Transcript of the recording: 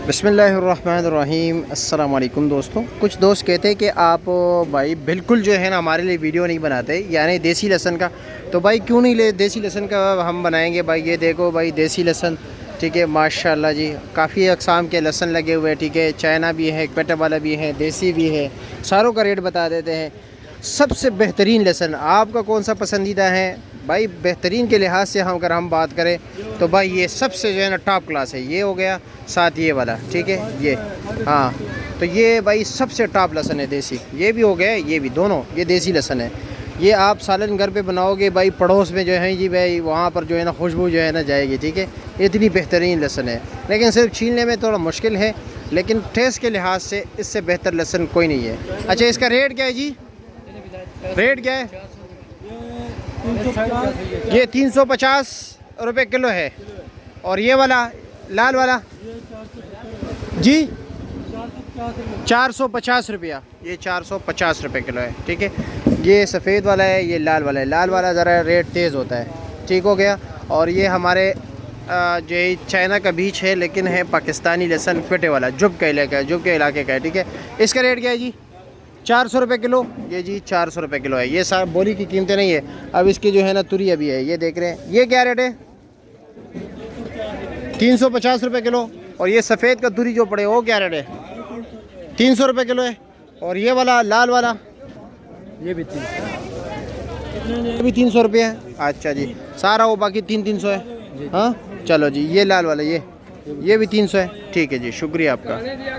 बिस्मिल्लाहिर्रहमानिर्रहीम। अस्सलाम वालेकुम दोस्तों। कुछ दोस्त कहते हैं कि आप भाई बिल्कुल जो है ना हमारे लिए वीडियो नहीं बनाते, यानी देसी लहसुन का। तो भाई क्यों नहीं ले देसी लहसुन का हम बनाएंगे। भाई ये देखो भाई देसी लहसुन, ठीक है माशाल्लाह जी। काफ़ी अक़साम के लहसुन लगे हुए हैं, ठीक है। चाइना भी है, पेटा वाला भी है, देसी भी है। सारों का रेट बता देते हैं। सबसे बेहतरीन लहसुन आपका कौन सा पसंदीदा है भाई? बेहतरीन के लिहाज से अगर हम बात करें तो भाई ये सबसे जो है ना टॉप क्लास है। ये हो गया, साथ ये वाला, ठीक है ये। हाँ, तो ये भाई सबसे टॉप लहसुन है देसी। ये भी हो गया, ये भी, दोनों ये देसी लहसुन है। ये आप सालन घर पे बनाओगे भाई, पड़ोस में जो है जी भाई, वहाँ पर जो है ना खुशबू जो है ना जाएगी, ठीक है। इतनी बेहतरीन लहसुन है, लेकिन सिर्फ छीलने में थोड़ा मुश्किल है, लेकिन टेस्ट के लिहाज से इससे बेहतर लहसुन कोई नहीं है। अच्छा, इसका रेट क्या है जी? रेट क्या है? ये 350 रुपये किलो है। और ये वाला लाल वाला जी 450 रुपया। ये 450 रुपये किलो है, ठीक है। ये सफ़ेद वाला है, ये लाल वाला है। लाल वाला ज़रा रेट तेज़ होता है, ठीक हो गया। और ये हमारे जो चाइना का बीच है, लेकिन है पाकिस्तानी लहसुन पेटे वाला, जुब के इलाके का है, ठीक है। इसका रेट क्या है जी? 400 रुपये किलो। ये जी 400 रुपये किलो है। ये सारा बोली की कीमतें नहीं है। अब इसकी जो है ना तुरी अभी है, ये देख रहे हैं। ये क्या रेट है? 350 रुपये किलो। और ये सफ़ेद का तुरी जो पड़े वो क्या रेट है? 300 रुपये किलो है। और ये वाला लाल वाला ये भी 300 रुपये है। अच्छा जी, सारा वो बाकी 300 है। हाँ चलो जी, ये लाल वाला ये भी 300 है, ठीक है जी, शुक्रिया आपका।